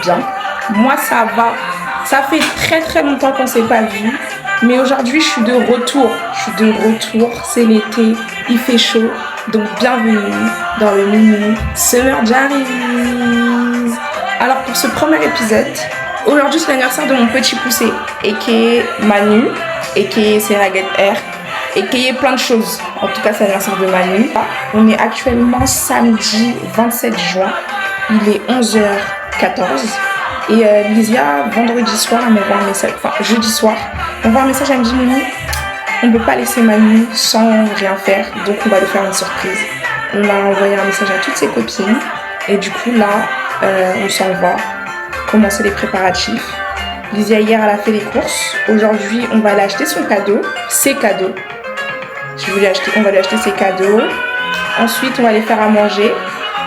bien. Moi, ça va. Ça fait très très longtemps qu'on ne s'est pas vu. Mais aujourd'hui, je suis de retour. C'est l'été, il fait chaud. Donc, bienvenue dans le mini Summer Diaries. Alors, pour ce premier épisode, aujourd'hui, c'est l'anniversaire de mon petit poussé, a.k.a. Manu, a.k.a. Seraget Air, a.k.a. plein de choses. En tout cas, c'est l'anniversaire de Manu. On est actuellement samedi 27 juin. Il est 11h14. Et Lysia, vendredi soir, elle m'envoie un message, enfin jeudi soir, elle m'envoie un message, elle me dit Mimi, on ne peut pas laisser Manu sans rien faire, donc on va lui faire une surprise. On a envoyé un message à toutes ses copines, et du coup là, on s'en va commencer les préparatifs. Lysia hier, elle a fait les courses. Aujourd'hui, on va aller acheter son cadeau, ses cadeaux. On va lui acheter ses cadeaux. Ensuite, on va les faire à manger.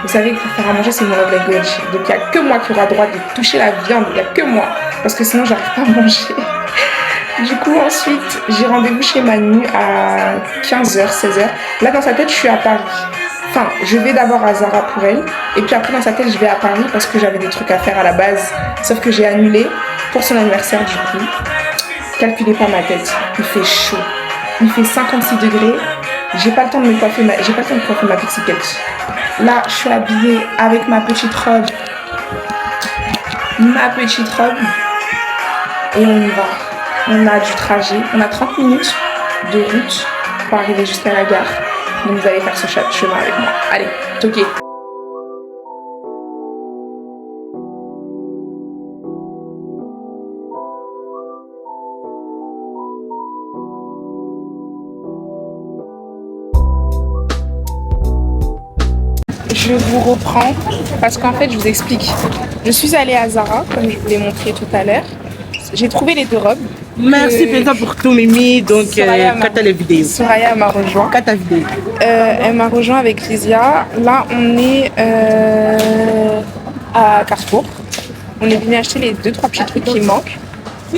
Vous savez que pour faire à manger, c'est mon love language. Donc, il n'y a que moi qui aura droit de toucher la viande. Il n'y a que moi. Parce que sinon, j'arrive pas à manger. Du coup, ensuite, j'ai rendez-vous chez Manu à 15h, 16h. Là, dans sa tête, je suis à Paris. Enfin, je vais d'abord à Zara pour elle. Et puis après, dans sa tête, je vais à Paris parce que j'avais des trucs à faire à la base. Sauf que j'ai annulé pour son anniversaire, du coup. Calculez pas ma tête. Il fait chaud. Il fait 56 degrés. J'ai pas le temps de me coiffer ma fixipette. Là, je suis habillée avec ma petite robe. Et on y va. On a du trajet. On a 30 minutes de route pour arriver jusqu'à la gare. Donc vous allez faire ce chemin avec moi. Allez, toquez. Je vous reprends parce qu'en fait je vous explique. Je suis allée à Zara comme je vous l'ai montré tout à l'heure. J'ai trouvé les deux robes. Merci Penta pour tout Mimi. Donc Kata les vidéos. Soraya m'a rejoint. Kata vidéo. Elle m'a rejoint avec Lysia. Là on est à Carrefour. On est venu acheter les 2-3 petits trucs qui manquent.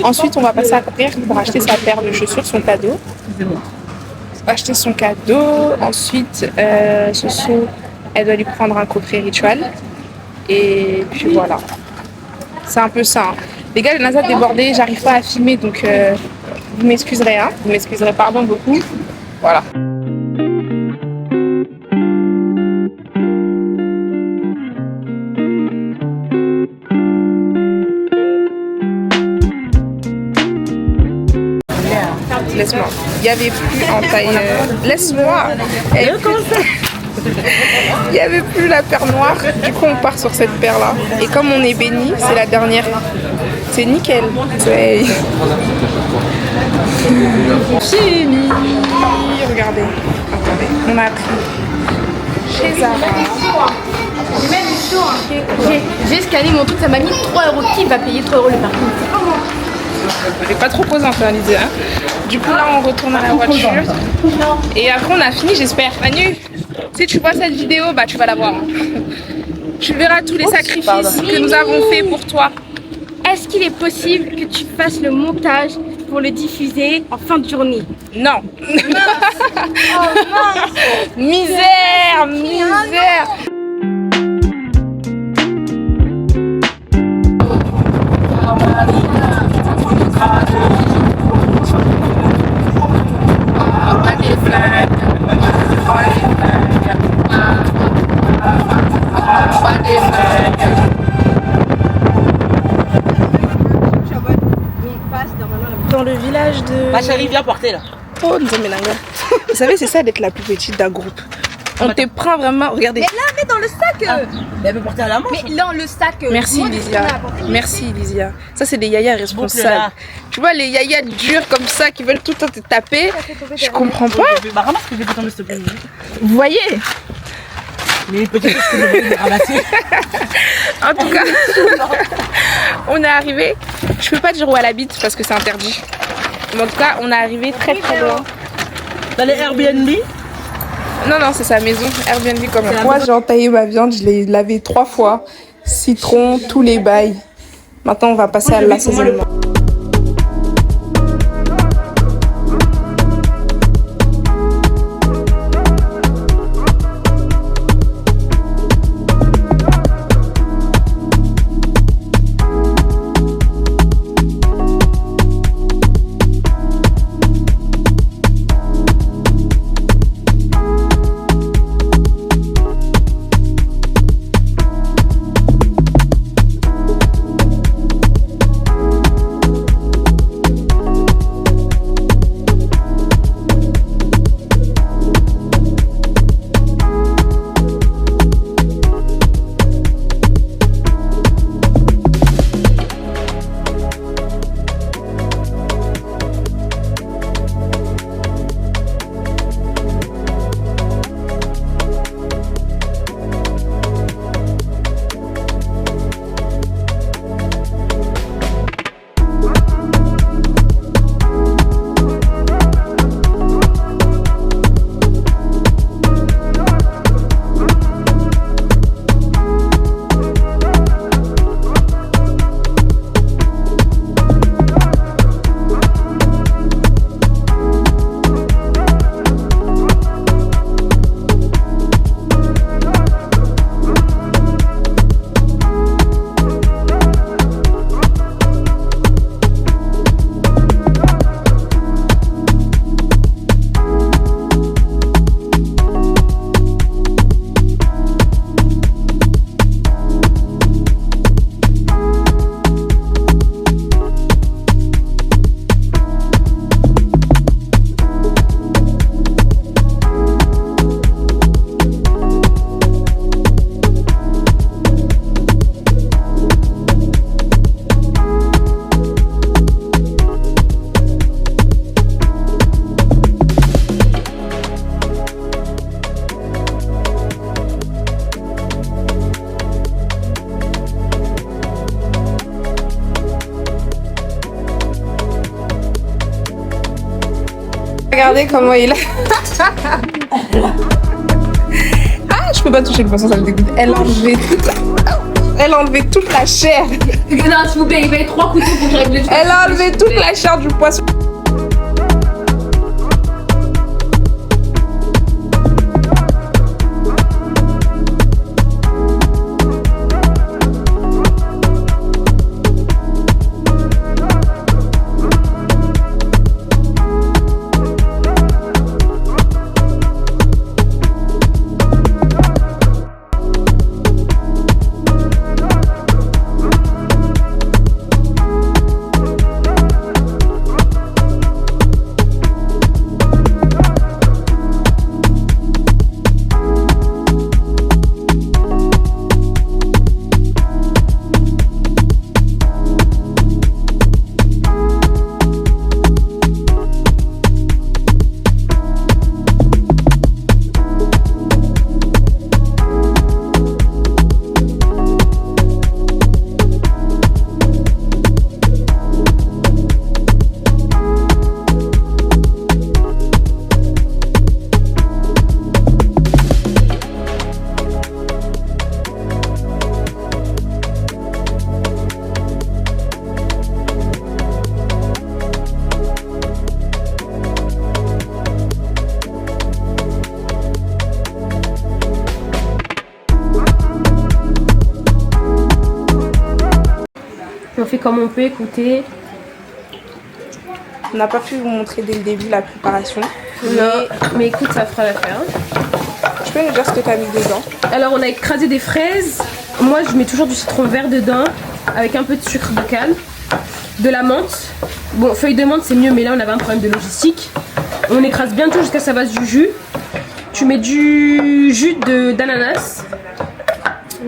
Ensuite on va passer à courir pour acheter sa paire de chaussures, son cadeau. Acheter son cadeau. Ensuite Soso, elle doit lui prendre un coffret rituel. Et puis voilà. C'est un peu ça. Hein. Les gars, le NASA débordé, j'arrive pas à filmer, donc vous m'excuserez. Hein. Vous m'excuserez, pardon beaucoup. Voilà. Laisse-moi. Il n'y avait plus en taille. Laisse-moi. Il n'y avait plus la paire noire, du coup on part sur cette paire là. Et comme on est béni, c'est la dernière. C'est nickel. Fini. Regardez. Attendez. On a pris chez Zara. J'ai scanné mon truc, ça m'a mis 3 €. Qui va payer 3 € le parking? Elle n'est pas trop posante, hein, Lydia. Du coup là on retourne à la voiture. Et après on a fini, j'espère. Manu, si tu vois cette vidéo, bah tu vas la voir. Hein. Tu verras tous les sacrifices que nous avons fait pour toi. Est-ce qu'il est possible que tu fasses le montage pour le diffuser en fin de journée? Non. Oh, Misère. Dans le village de... Ma chérie, viens porter là. Oh, nous sommes Vous savez, c'est ça d'être la plus petite d'un groupe. On te prend vraiment... Regardez. Mais là, mets dans le sac. Mais elle peut porter à la main. Mais dans le sac. Merci Lysia. Merci Lysia. Ça, c'est des yayas responsables. Tu vois, les yayas durs comme ça qui veulent tout le temps te taper. Je comprends pas. Bah, ramasse ce que je vais tomber s'il te plaît. Vous voyez? Mais les petites choses que je vais ramasser. En tout cas, on est arrivé. Je peux pas dire où elle habite parce que c'est interdit. Mais en tout cas, on est arrivé très très loin. Dans les Airbnb? Non, c'est sa maison. Airbnb comme moi. J'ai entaillé ma viande, je l'ai lavée 3 fois. Citron, tous les bails. Maintenant, on va passer à l'assaisonnement. Regardez comment il a. Ah, je peux pas toucher le poisson, ça me dégoûte. Elle a enlevé toute la chair. Non, s'il vous plaît, il paye 3 couteaux pour que j'arrive le. Elle a enlevé toute la chair du poisson. On fait comme on peut, écouter. On n'a pas pu vous montrer dès le début la préparation. Mais écoute, ça fera l'affaire. Tu peux nous dire ce que tu as mis dedans? Alors, on a écrasé des fraises. Moi, je mets toujours du citron vert dedans, avec un peu de sucre de canne, de la menthe. Bon, feuille de menthe, c'est mieux, mais là, on avait un problème de logistique. On écrase bien tout jusqu'à ce que ça fasse du jus. Tu mets du jus d'ananas.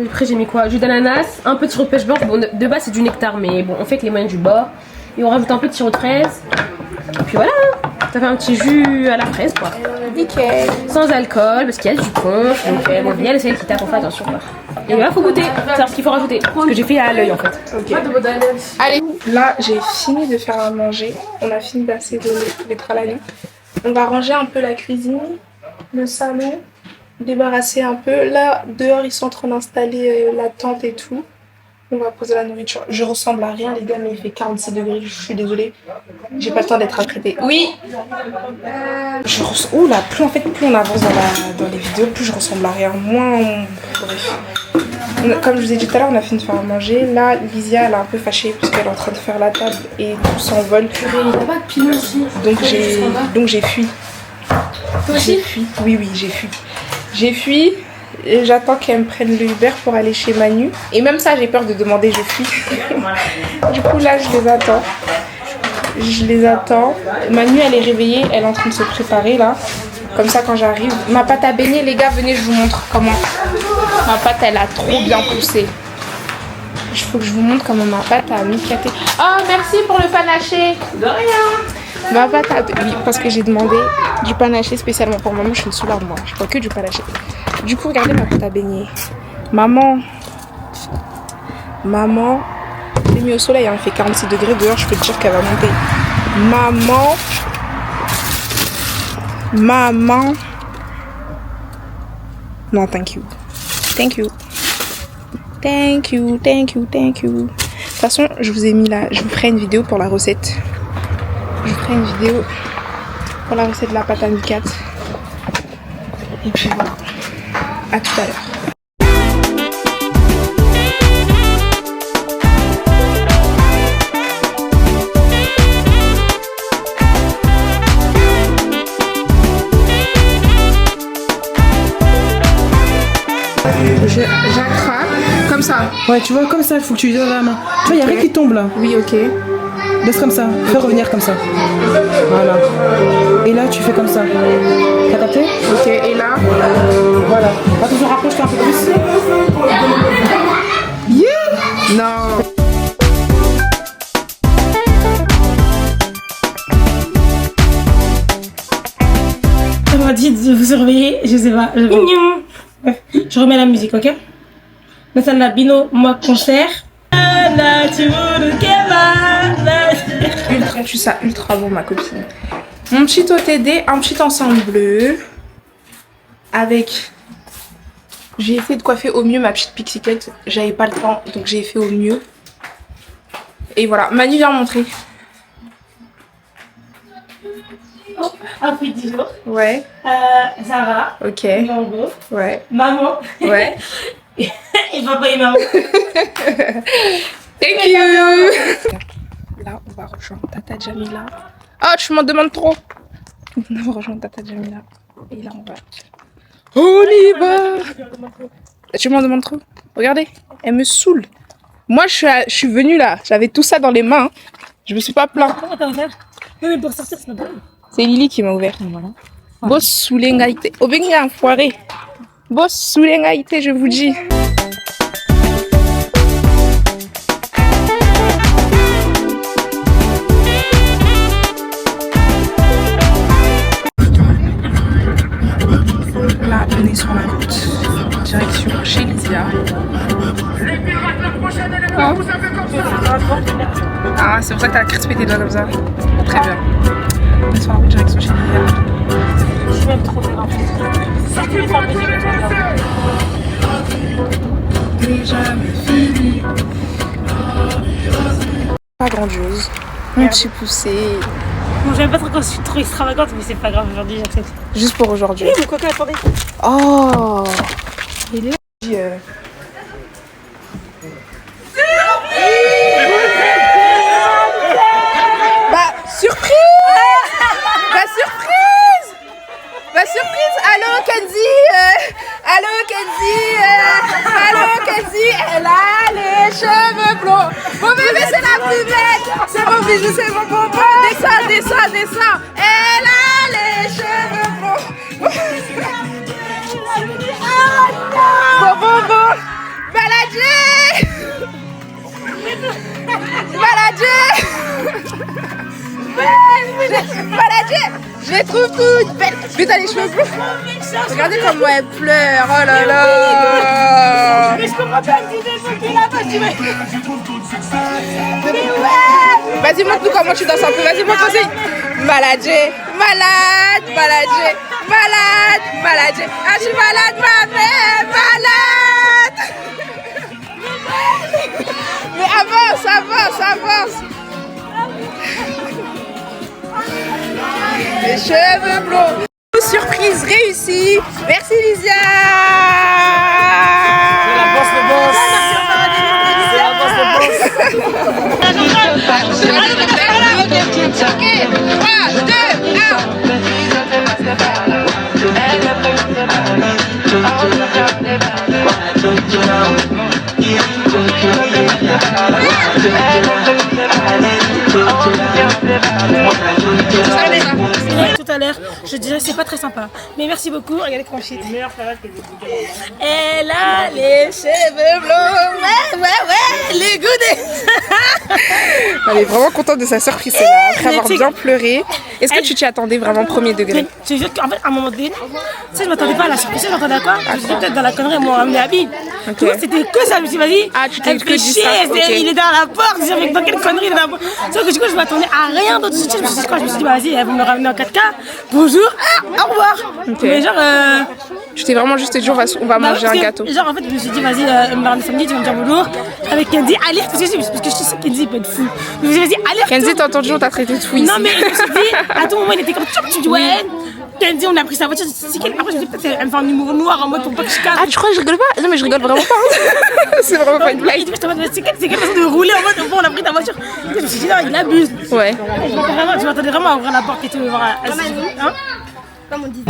Après j'ai mis quoi? Jus d'ananas, un peu de sirop de pêche blanche. Bon, de base c'est du nectar, mais bon on fait avec les moyens du bord. Et on rajoute un peu de sirop de fraise. Et puis voilà, ça fait un petit jus à la fraise quoi. Nickel. Sans alcool, parce qu'il y a du punch. Donc bon, il y a le sel qui tape, on fait attention quoi. Et là faut goûter, savoir ce qu'il faut rajouter. Ce que j'ai fait à l'œil en fait. Ok. Allez, là j'ai fini de faire à manger. On a fini d'assez de mettre à la nuit. On va ranger un peu la cuisine, le salon. Débarrasser un peu. Là, dehors, ils sont en train d'installer la tente et tout. On va poser la nourriture. Je ressemble à rien, les gars, mais il fait 46 degrés. Je suis désolée. J'ai pas le temps d'être apprêtée. Oui. Ouh là, plus on avance dans les vidéos, plus je ressemble à rien. Moins Bref. Comme je vous ai dit tout à l'heure, on a fini de faire à manger. Là, Lysia, elle est un peu fâchée parce qu'elle est en train de faire la table et tout s'envole. Il n'y a pas de pilon aussi. Donc j'ai fui. Toi aussi? J'ai fui. Oui, j'ai fui. J'ai fui et j'attends qu'elle me prenne le Uber pour aller chez Manu. Et même ça, j'ai peur de demander je fuis. Du coup, là, je les attends. Manu, elle est réveillée, elle est en train de se préparer là. Comme ça, quand j'arrive. Ma pâte à beignet, les gars, venez, je vous montre comment. Ma pâte, elle a trop bien poussé. Il faut que je vous montre comment ma pâte a micaté. Oh, merci pour le panaché. De rien. Ma pâte à... Oui, parce que j'ai demandé du panaché spécialement pour maman. Je suis une soularde, moi. Je crois que du panaché. Du coup, regardez ma pâte à beignet. Maman, j'ai mis au soleil, hein, il fait 46 degrés dehors, je peux te dire qu'elle va monter. Maman. Non, thank you. De toute façon, je vous ai mis là, je vous ferai une vidéo pour la recette. Je vous ferai une vidéo pour la recette de la pâte à mi-4. Et puis voilà. À tout à l'heure. J'attrape comme ça. Ouais, tu vois, comme ça, il faut que tu lui donnes la main. Tu vois, il n'y a rien qui tombe là. Oui, ok. Laisse comme ça, fais revenir comme ça. Voilà. Et là, tu fais comme ça. T'as capté? Ok, et là voilà. Attention, rapproche-toi un peu plus. Yeah. Non. Elle m'a dit de vous surveiller, je sais pas. Je remets la musique, ok? Nassana Bino, moi concert. Tu sens ultra bon, ma copine. Mon petit OTD, un petit ensemble bleu. Avec... J'ai essayé de coiffer au mieux ma petite pixie cut. J'avais pas le temps, donc j'ai fait au mieux. Et voilà, Manu vient montrer. Un petit jour. Ouais. Zara. Ok. Mango. Ouais. Maman. Ouais. Et papa et maman. Thank you. Là, on va rejoindre Tata Jamila. Oh, tu m'en demandes trop. On va rejoindre Tata Jamila. Et là, on va... On y va. Tu m'en demandes trop. Regardez, elle me saoule. Moi, je suis venue là. J'avais tout ça dans les mains. Je me suis pas plaint. Comment t'as ouvert? Oui, mais pour sortir, c'est pas bon. C'est Lily qui m'a ouvert. Voilà. Boss soulengaïté. Obenga enfoiré. Boss soulengaïté, je vous dis. Là, on est sur la route. Direction chez Lydia. Oh. Ah, c'est pour ça que t'as crispé tes doigts comme ça. Très bien. On est sur la route, direction chez Lydia. Je vais trop bien. Si tu veux faire plaisir, Déjà fini. Pas grandiose. Un petit poussé. Bon, j'aime pas trop quand je suis trop extravagante, mais c'est pas grave, aujourd'hui j'accepte. Juste pour aujourd'hui. Oui, mon coca, attendez. Oh. Il est Bah, surprise. Bah, surprise. Bah, surprise. Allô, Kenzie. Allô, Kenzie. Allô, Kenzie. Elle a les cheveux blonds. Mon bébé, c'est la plus belle. C'est mon bijou, c'est mon bonbon. Descends, descends, descends. Elle a les cheveux blonds. Bon, bon, bon. Baladé. Baladé. Baladé. Je les trouve toutes belles. Mais t'as les cheveux blonds. Regardez comment elle pleure. Oh là là. Mais je comprends pas, elle disait qu'il a pas du mec. Vas-y, montre-nous comment tu danses un peu. Vas-y, montre aussi. Maladé, malade, maladé, malade, maladé. Ah, je suis malade, ma mère, malade. Mais avance, avance, avance. Les cheveux blonds. Surprise réussie. Merci, Lysia. C'est la boss, le boss. C'est la boss, le boss. Ok, 3, 2, 1. Tout à l'heure, je dirais c'est pas très sympa. Mais merci beaucoup, regardez comment je suis. Elle a les cheveux blonds. Ouais, les goûts. Elle est vraiment contente de sa surprise là, après avoir bien pleuré. Est-ce que tu t'y attendais vraiment premier degré? Je te jure qu'en fait, à un moment donné, tu sais, je m'attendais pas à la surprise, je m'attendais à quoi? Je me suis dit peut-être dans la connerie, moi, on est habillé. Ok. Tu vois, c'était que ça, je me suis dit, vas-y, Ah, tu t'es elle que fait dit chier, ça, ok. il est dans la porte, je dis, dans quelle connerie il est dans la porte. Sauf que du coup, je m'attendais à rien d'autre. Je me suis dit quoi? Je me suis dit, bah, vas-y, elle va me ramener en 4K, bonjour, ah, au revoir. Ok. Mais genre, Tu t'es vraiment juste dit on va manger parce un que, gâteau. Genre, en fait, je me suis dit, vas-y, elle me ramène samedi, tu vas me dire bonjour. Avec Kenzie, allez, parce que je sais que Kenzie il peut être fou. Je me suis dit, vas-y, allez. Kenzie, t'as entendu, on t'a traité de fou ici. Non, mais je me suis dit, à tout moment, il était comme ça. Tu me dis, ouais. Kenzie, on a pris sa voiture. Après, je me dis, peut-être elle me fait un humour noir en mode pour pas que je casse. Ah, tu crois que je rigole pas? Non, mais je rigole vraiment pas. C'est vraiment pas une blague. C'est quelle façon de rouler en mode, bon, on a pris ta voiture. Je me suis dit, non, il abuse. Ouais. Je m'attendais vraiment à ouvrir la porte et tout. Hein? Comme on dit.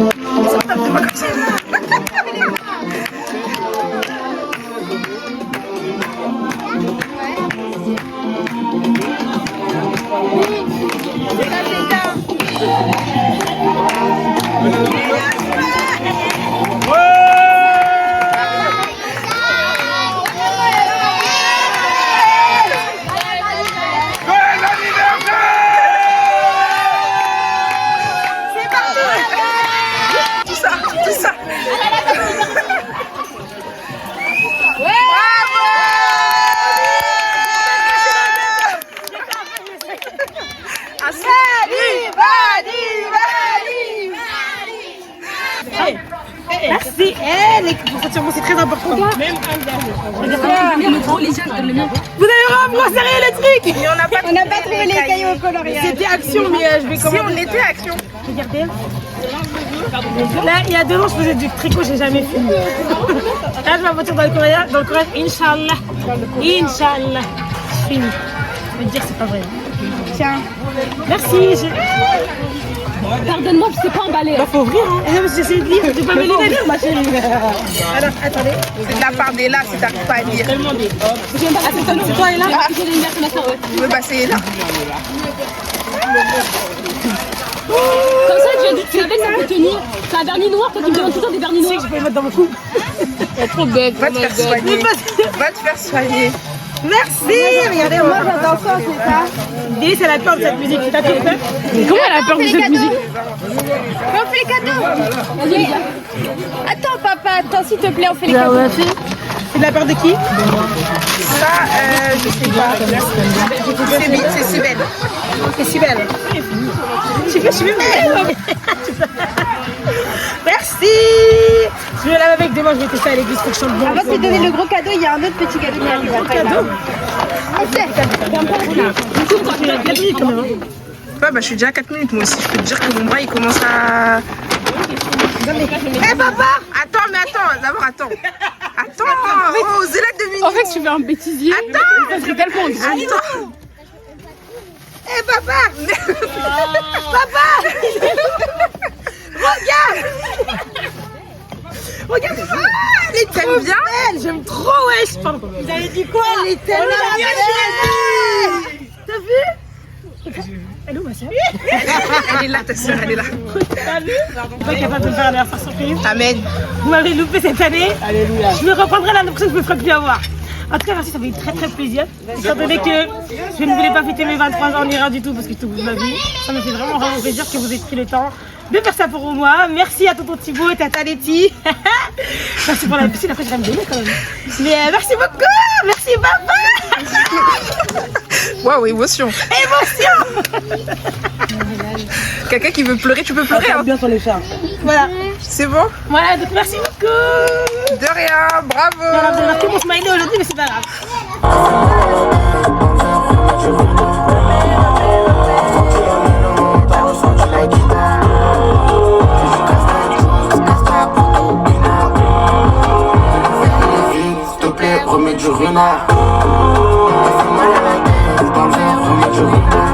Merci. Les concentrations, c'est très important. Même un dernier. Vous avez vraiment serré le truc. On n'a pas trouvé les cailloux au coloriage. C'était action, mais je vais commencer. Si on était action. Regardez. Là, il y a 2 ans, je faisais du tricot, j'ai jamais fini. Là, je m'aventure dans le courage, Inch'Allah. Inch'Allah. Je finis. Je vais te dire, c'est pas vrai. Tiens. Merci. Pardonne-moi, je sais pas emballer. Faut ouvrir, hein. J'essaie de lire, je peux pas me lire à lire, ma chérie. Alors, attendez. C'est de la part des là si t'arrives pas à lire. Tellement des. C'est toi et là. Oui, bah c'est là. Comme ça, tu savais que ça peut tenir. C'est un vernis noir, toi tu me demandes toujours des vernis Tu sais noirs. que je peux le mettre dans mon cou. Trop bête. Va te faire soigner. Va te faire soigner. Merci. Regardez, moi j'adore ça, c'est ça. Dis, c'est la peur de cette musique. T'as peur? Mais comment elle a peur de cette musique? On fait les cadeaux. Vas-y, viens. Attends, papa, attends, s'il te plaît, on fait les cadeaux. C'est de la peur de qui? Ça, je sais pas. C'est si belle. C'est si belle. Je suis belle. Merci. Je vais laver avec demain, je vais tester à l'église pour que je chante bon. Avant de te donner le gros cadeau, il y a un autre petit cadeau qui arrive après. Cadeau. Ouais, bah je suis déjà à 4 minutes moi aussi. Je peux te dire que mon bras il commence à. Eh papa! Attends, mais attends, d'abord attends. Attends! Oh, Zéla 2 minutes! En fait, tu veux un bêtisier. Attends! Ça serait tellement grand. Attends! Eh papa! Papa! Regarde! Regarde! Ah, elle est tellement bien! belle, j'aime trop, wesh. Pardon. Vous avez dit quoi? Elle est tellement belle. T'as vu? Elle est où ma soeur? Elle est là, ta soeur, elle est là. T'as vu? Pas capable de me faire un anniversaire surprise. Amen. Vous m'avez loupé cette année. Alléluia. Je me reprendrai l'année prochaine, je me ferai plus avoir. En tout cas, merci, ça fait très très plaisir. Étant donné que je ne voulais pas fêter mes 23 ans en Iran du tout parce que c'est toute ma vie, ça me fait vraiment vraiment plaisir que vous ayez pris le temps de faire ça pour moi. Merci à tonton Thibaut et tata Letty. Merci pour la piscine, après je vais me donner quand même. Mais merci beaucoup. Merci papa. Waouh, émotion. Émotion. Quelqu'un qui veut pleurer, tu peux pleurer. Hein. Bien sur les chats. Voilà. C'est bon? Voilà, donc merci beaucoup. De rien, bravo. Alors, j'ai marqué mon smiley aujourd'hui, mais c'est pas grave. S'il te plaît, remets du renard. Fais mal à la tête, dans le verre, remets du renard.